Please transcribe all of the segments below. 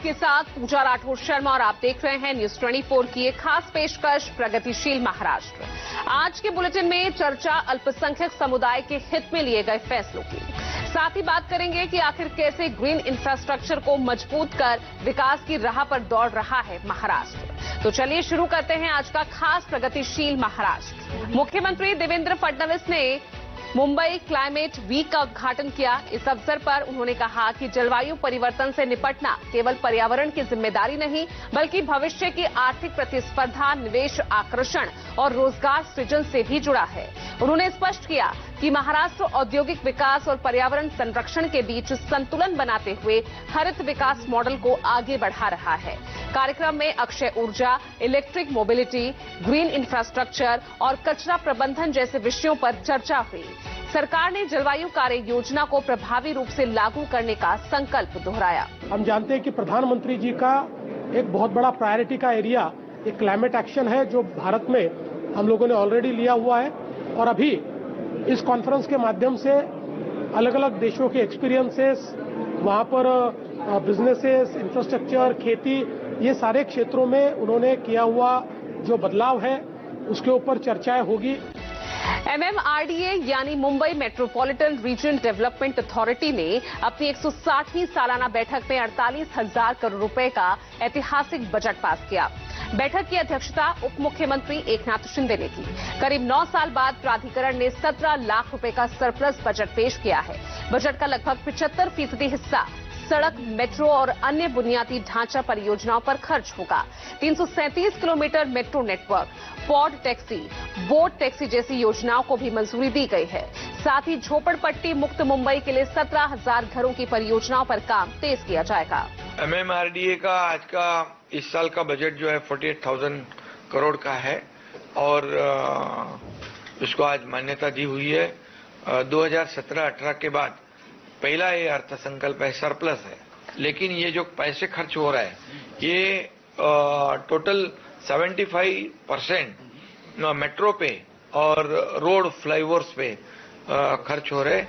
आपके साथ पूजा राठौर शर्मा और आप देख रहे हैं न्यूज 24 की एक खास पेशकश प्रगतिशील महाराष्ट्र। आज के बुलेटिन में चर्चा अल्पसंख्यक समुदाय के हित में लिए गए फैसलों की, साथ ही बात करेंगे कि आखिर कैसे ग्रीन इंफ्रास्ट्रक्चर को मजबूत कर विकास की राह पर दौड़ रहा है महाराष्ट्र। तो चलिए शुरू करते हैं आज का खास प्रगतिशील महाराष्ट्र। मुख्यमंत्री देवेंद्र फडणवीस ने मुंबई क्लाइमेट वीक का उद्घाटन किया। इस अवसर पर उन्होंने कहा कि जलवायु परिवर्तन से निपटना केवल पर्यावरण की जिम्मेदारी नहीं, बल्कि भविष्य की आर्थिक प्रतिस्पर्धा, निवेश आकर्षण और रोजगार सृजन से भी जुड़ा है। उन्होंने स्पष्ट किया कि महाराष्ट्र औद्योगिक विकास और पर्यावरण संरक्षण के बीच संतुलन बनाते हुए हरित विकास मॉडल को आगे बढ़ा रहा है। कार्यक्रम में अक्षय ऊर्जा, इलेक्ट्रिक मोबिलिटी, ग्रीन इंफ्रास्ट्रक्चर और कचरा प्रबंधन जैसे विषयों पर चर्चा हुई। सरकार ने जलवायु कार्य योजना को प्रभावी रूप से लागू करने का संकल्प दोहराया। हम जानते हैं कि प्रधानमंत्री जी का एक बहुत बड़ा प्रायोरिटी का एरिया एक क्लाइमेट एक्शन है, जो भारत में हम लोगों ने ऑलरेडी लिया हुआ है। और अभी इस कॉन्फ्रेंस के माध्यम से अलग अलग देशों के एक्सपीरियंसेस, वहां पर बिजनेसेस, इंफ्रास्ट्रक्चर, खेती, ये सारे क्षेत्रों में उन्होंने किया हुआ जो बदलाव है उसके ऊपर चर्चाएं होगी। MMRDA यानी Mumbai metropolitan region development authority ने अपनी 160वीं सालाना बैठक में 48,000 करोड़ रुपए का ऐतिहासिक बजट पास किया। बैठक की अध्यक्षता उप मुख्यमंत्री एकनाथ शिंदे ने की। करीब 9 साल बाद प्राधिकरण ने 17 लाख रुपए का सरप्लस बजट पेश किया है। बजट का लगभग 75% हिस्सा सड़क, मेट्रो और अन्य बुनियादी ढांचा परियोजनाओं पर खर्च होगा। 337 kilometre metro network, pod taxi, boat taxi जैसी योजनाओं को भी मंजूरी दी गई है। साथ ही झोपड़पट्टी मुक्त मुंबई के लिए 17,000 घरों की परियोजनाओं पर काम तेज किया जाएगा। MMRDA का आज का इस साल का बजट जो है 48,000 करोड़ का है और इसको आज मान्यता दी हुई है। 2017-18 के बाद पहला ये अर्थसंकल्प है, सरप्लस है। लेकिन ये जो पैसे खर्च हो रहा है ये टोटल 75% मेट्रो पे और रोड फ्लाईओवर्स पे खर्च हो रहे हैं।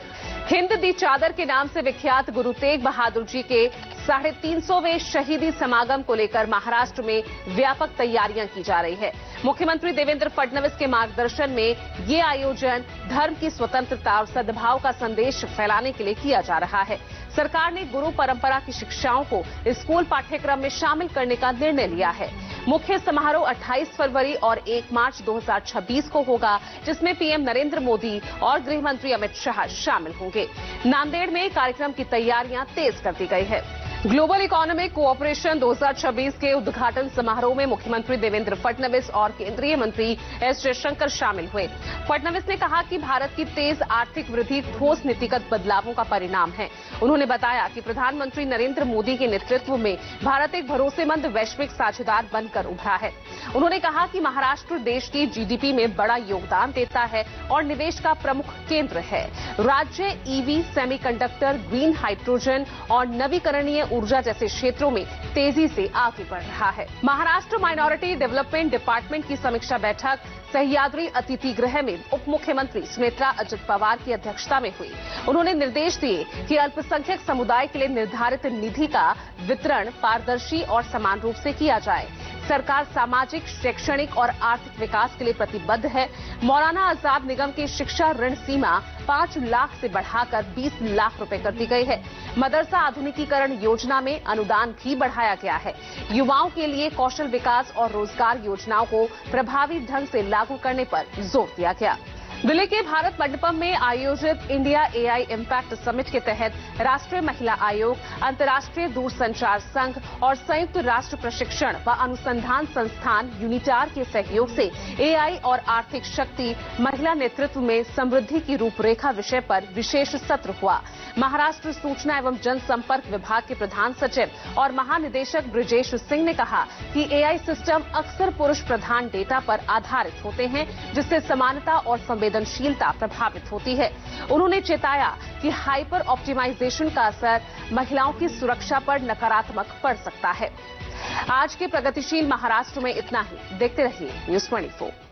हिंद दी चादर के नाम से विख्यात गुरु तेग बहादुर जी के 350वें शहीदी समागम को लेकर महाराष्ट्र में व्यापक तैयारियां की जा रही है। मुख्यमंत्री देवेंद्र फडणवीस के मार्गदर्शन में ये आयोजन धर्म की स्वतंत्रता और सद्भाव का संदेश फैलाने के लिए किया जा रहा है। सरकार ने गुरु परंपरा की शिक्षाओं को स्कूल पाठ्यक्रम में शामिल करने का निर्णय लिया है। मुख्य समारोह 28 फरवरी और 1 मार्च 2026 को होगा, जिसमें पीएम नरेंद्र मोदी और गृह मंत्री अमित शाह शामिल होंगे। नांदेड़ में कार्यक्रम की तैयारियां तेज कर दी गई है। ग्लोबल इकोनॉमिक कोऑपरेशन 2026 के उद्घाटन समारोह में मुख्यमंत्री देवेंद्र फडणवीस और केंद्रीय मंत्री एस जयशंकर शामिल हुए। फडणवीस ने कहा कि भारत की तेज आर्थिक वृद्धि ठोस नीतिगत बदलावों का परिणाम है। उन्होंने बताया कि प्रधानमंत्री नरेंद्र मोदी के नेतृत्व में भारत एक भरोसेमंद वैश्विक साझेदार बनकर उभरा है। उन्होंने कहा कि महाराष्ट्र देश की जीडीपी में बड़ा योगदान देता है और निवेश का प्रमुख केंद्र है। राज्य ईवी, सेमीकंडक्टर, ग्रीन हाइड्रोजन और नवीकरणीय ऊर्जा जैसे क्षेत्रों में तेजी से आगे बढ़ रहा है। महाराष्ट्र माइनॉरिटी डेवलपमेंट डिपार्टमेंट की समीक्षा बैठक सह्याद्री अतिथि गृह में उप मुख्यमंत्री सुनेत्रा अजित पवार की अध्यक्षता में हुई। उन्होंने निर्देश दिए कि अल्पसंख्यक समुदाय के लिए निर्धारित निधि का वितरण पारदर्शी और समान रूप से किया जाए। सरकार सामाजिक, शैक्षणिक और आर्थिक विकास के लिए प्रतिबद्ध है। मौलाना आजाद निगम की शिक्षा ऋण सीमा 5 लाख से बढ़ाकर 20 लाख रुपए कर दी गई है। मदरसा आधुनिकीकरण योजना में अनुदान भी बढ़ाया गया है। युवाओं के लिए कौशल विकास और रोजगार योजनाओं को प्रभावी ढंग से लागू करने पर जोर दिया गया। दिल्ली के भारत मंडपम में आयोजित इंडिया एआई इम्पैक्ट समिट के तहत राष्ट्रीय महिला आयोग, अंतर्राष्ट्रीय दूरसंचार संघ और संयुक्त राष्ट्र प्रशिक्षण व अनुसंधान संस्थान यूनिटार के सहयोग से एआई और आर्थिक शक्ति, महिला नेतृत्व में समृद्धि की रूपरेखा विषय पर विशेष सत्र हुआ। महाराष्ट्र सूचना एवं जनसंपर्क विभाग के प्रधान सचिव और महानिदेशक ब्रिजेश सिंह ने कहा कि एआई सिस्टम अक्सर पुरुष प्रधान डेटा पर आधारित होते हैं, जिससे समानता और संवेदनशीलता प्रभावित होती है। उन्होंने चेताया कि हाइपर ऑप्टिमाइजेशन का असर महिलाओं की सुरक्षा पर नकारात्मक पड़ सकता है। आज के प्रगतिशील महाराष्ट्र में इतना ही। देखते रहिए न्यूज 24।